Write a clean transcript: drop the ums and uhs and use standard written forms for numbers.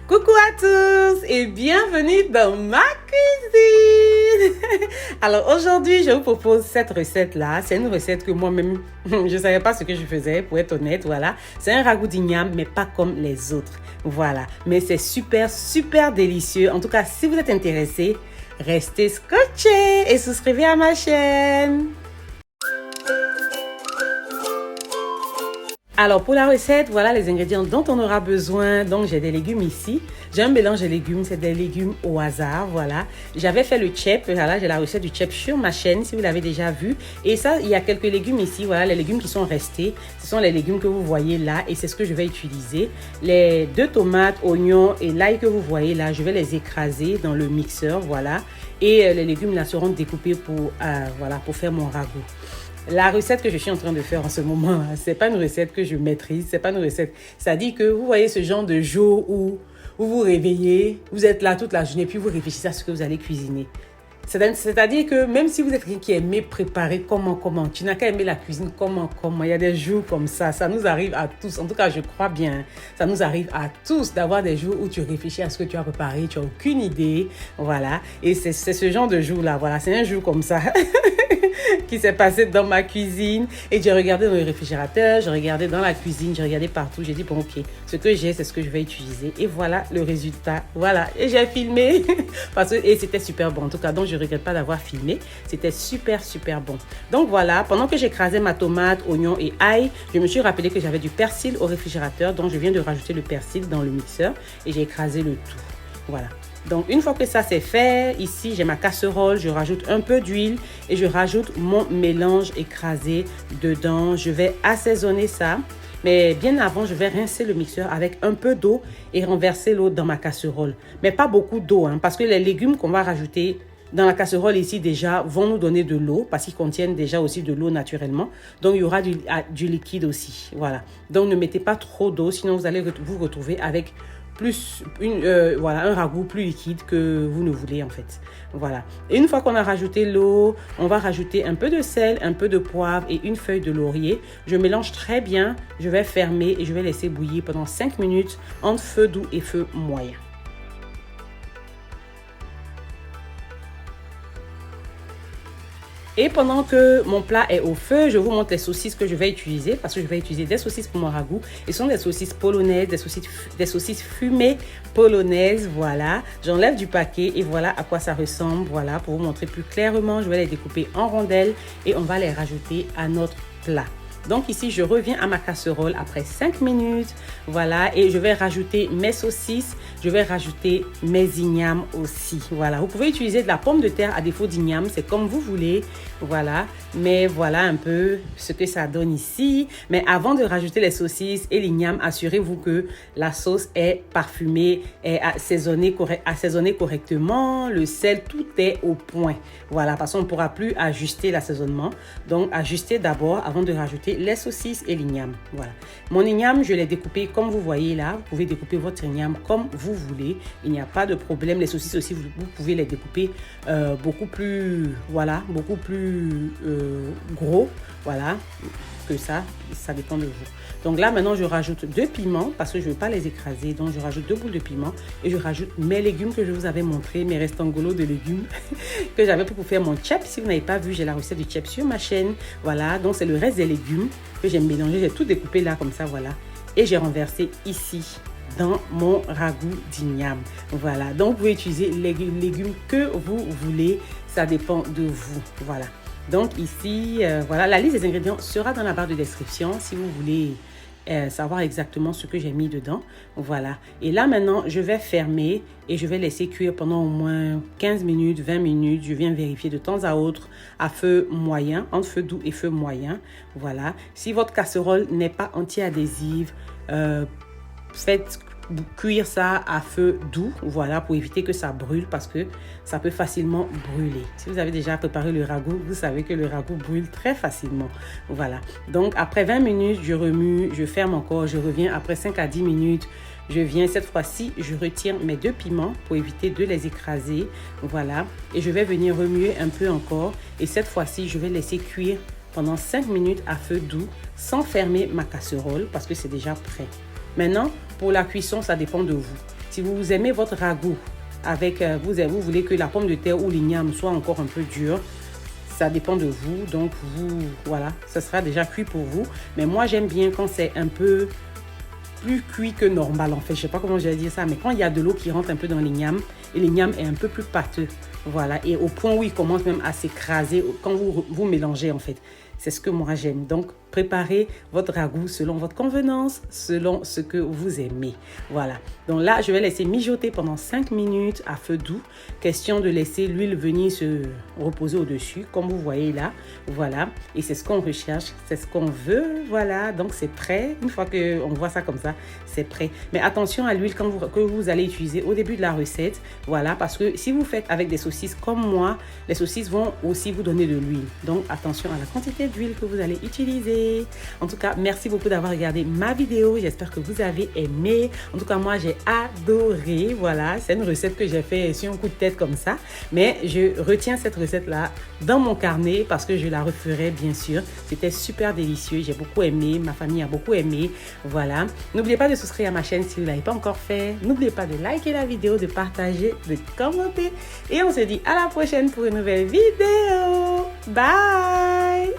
Coucou à tous et bienvenue dans ma cuisine. Alors aujourd'hui, je vous propose cette recette-là. C'est une recette que moi-même, je ne savais pas ce que je faisais, pour être honnête, voilà. C'est un ragoût d'igname, mais pas comme les autres, voilà. Mais c'est super, super délicieux. En tout cas, si vous êtes intéressés, restez scotchés et souscrivez à ma chaîne. Alors pour la recette, voilà les ingrédients dont on aura besoin. Donc j'ai des légumes ici. J'ai un mélange de légumes, c'est des légumes au hasard, voilà. J'avais fait le chep, voilà, j'ai la recette du chep sur ma chaîne si vous l'avez déjà vu. Et ça, il y a quelques légumes ici, voilà, les légumes qui sont restés. Ce sont les légumes que vous voyez là et c'est ce que je vais utiliser. Les 2 tomates, oignons et l'ail que vous voyez là, je vais les écraser dans le mixeur, voilà. Et les légumes là seront découpés voilà, pour faire mon ragoût. La recette que je suis en train de faire en ce moment, c'est pas une recette que je maîtrise, c'est pas une recette. Ça dit que vous voyez ce genre de jour où vous vous réveillez, vous êtes là toute la journée, puis vous réfléchissez à ce que vous allez cuisiner. C'est-à-dire que même si vous êtes quelqu'un qui aime préparer comment, tu n'as qu'à aimer la cuisine comment. Il y a des jours comme ça nous arrive à tous. En tout cas, je crois bien, ça nous arrive à tous d'avoir des jours où tu réfléchis à ce que tu as préparé, tu n'as aucune idée, voilà. Et c'est ce genre de jour-là, voilà, c'est un jour comme ça qui s'est passé dans ma cuisine. Et j'ai regardé dans le réfrigérateur, j'ai regardé dans la cuisine, j'ai regardé partout. J'ai dit, bon, ok, ce que j'ai, c'est ce que je vais utiliser. Et voilà le résultat, voilà. Et j'ai filmé, et c'était super bon. En tout cas, donc je ne regrette pas d'avoir filmé. C'était super, super bon. Donc voilà, pendant que j'écrasais ma tomate, oignon et ail, je me suis rappelé que j'avais du persil au réfrigérateur. Donc je viens de rajouter le persil dans le mixeur et j'ai écrasé le tout. Voilà. Donc une fois que ça c'est fait, ici j'ai ma casserole, je rajoute un peu d'huile et je rajoute mon mélange écrasé dedans. Je vais assaisonner ça. Mais bien avant, je vais rincer le mixeur avec un peu d'eau et renverser l'eau dans ma casserole. Mais pas beaucoup d'eau, hein, parce que les légumes qu'on va rajouter dans la casserole ici déjà vont nous donner de l'eau parce qu'ils contiennent déjà aussi de l'eau naturellement. Donc il y aura du liquide aussi. Voilà. Donc ne mettez pas trop d'eau, sinon vous allez vous retrouver avec voilà, un ragoût plus liquide que vous ne voulez en fait. Voilà. Et une fois qu'on a rajouté l'eau, on va rajouter un peu de sel, un peu de poivre et une feuille de laurier. Je mélange très bien. Je vais fermer et je vais laisser bouillir pendant 5 minutes entre feu doux et feu moyen. Et pendant que mon plat est au feu, je vous montre les saucisses que je vais utiliser parce que je vais utiliser des saucisses pour mon ragoût. Et ce sont des saucisses polonaises, des saucisses fumées polonaises, voilà. J'enlève du paquet et voilà à quoi ça ressemble, voilà, pour vous montrer plus clairement. Je vais les découper en rondelles et on va les rajouter à notre plat. Donc ici, je reviens à ma casserole après 5 minutes. Voilà, et je vais rajouter mes saucisses. Je vais rajouter mes ignames aussi. Voilà, vous pouvez utiliser de la pomme de terre à défaut d'igname. C'est comme vous voulez. Voilà, mais voilà un peu ce que ça donne ici. Mais avant de rajouter les saucisses et l'igname, assurez-vous que la sauce est parfumée, est assaisonnée correctement. Le sel, tout est au point. Voilà, parce qu'on ne pourra plus ajuster l'assaisonnement. Donc, ajustez d'abord avant de rajouter les saucisses et l'igname. Voilà. Mon igname, je l'ai découpé comme vous voyez là. Vous pouvez découper votre igname comme vous voulez. Il n'y a pas de problème. Les saucisses aussi, vous pouvez les découper beaucoup plus, voilà, beaucoup plus gros, voilà, que ça dépend de vous. Donc là, maintenant, je rajoute 2 piments parce que je ne veux pas les écraser. Donc, je rajoute 2 boules de piment et je rajoute mes légumes que je vous avais montré, mes restangolos de légumes que j'avais pour faire mon chep. Si vous n'avez pas vu, j'ai la recette du chep sur ma chaîne. Voilà, donc c'est le reste des légumes que j'ai mélangé. J'ai tout découpé là comme ça, voilà. Et j'ai renversé ici dans mon ragoût d'igname. Voilà, donc vous pouvez utiliser les légumes que vous voulez. Ça dépend de vous. Voilà. Donc ici, voilà, la liste des ingrédients sera dans la barre de description si vous voulez savoir exactement ce que j'ai mis dedans. Voilà. Et là maintenant, je vais fermer et je vais laisser cuire pendant au moins 15 minutes, 20 minutes. Je viens vérifier de temps à autre à feu moyen, entre feu doux et feu moyen. Voilà. Si votre casserole n'est pas anti-adhésive, faites cuire ça à feu doux, voilà, pour éviter que ça brûle parce que ça peut facilement brûler. Si vous avez déjà préparé le ragoût, vous savez que le ragoût brûle très facilement. Voilà. Donc après 20 minutes, je remue, je ferme encore, je reviens après 5 à 10 minutes. Je viens cette fois-ci, je retire mes 2 piments pour éviter de les écraser. Voilà. Et je vais venir remuer un peu encore. Et cette fois-ci, je vais laisser cuire pendant 5 minutes à feu doux sans fermer ma casserole parce que c'est déjà prêt. Maintenant, pour la cuisson, ça dépend de vous. Si vous aimez votre ragoût, avec vous voulez que la pomme de terre ou l'igname soit encore un peu dure, ça dépend de vous. Donc, voilà, ça sera déjà cuit pour vous. Mais moi, j'aime bien quand c'est un peu plus cuit que normal, en fait. Je sais pas comment je vais dire ça, mais quand il y a de l'eau qui rentre un peu dans l'igname, et l'igname est un peu plus pâteux. Voilà, et au point où il commence même à s'écraser quand vous mélangez, en fait. C'est ce que moi j'aime. Donc, préparez votre ragoût selon votre convenance, selon ce que vous aimez. Voilà. Donc là, je vais laisser mijoter pendant 5 minutes à feu doux. Question de laisser l'huile venir se reposer au-dessus, comme vous voyez là. Voilà. Et c'est ce qu'on recherche, c'est ce qu'on veut. Voilà. Donc, c'est prêt. Une fois qu'on voit ça comme ça, c'est prêt. Mais attention à l'huile que vous allez utiliser au début de la recette. Voilà. Parce que si vous faites avec des saucisses comme moi, les saucisses vont aussi vous donner de l'huile. Donc, attention à la quantité d'huile que vous allez utiliser. En tout cas, merci beaucoup d'avoir regardé ma vidéo. J'espère que vous avez aimé. En tout cas, moi, j'ai adoré. Voilà, c'est une recette que j'ai fait sur un coup de tête comme ça. Mais je retiens cette recette-là dans mon carnet parce que je la referai, bien sûr. C'était super délicieux. J'ai beaucoup aimé. Ma famille a beaucoup aimé. Voilà. N'oubliez pas de souscrire à ma chaîne si vous ne l'avez pas encore fait. N'oubliez pas de liker la vidéo, de partager, de commenter. Et on se dit à la prochaine pour une nouvelle vidéo. Bye!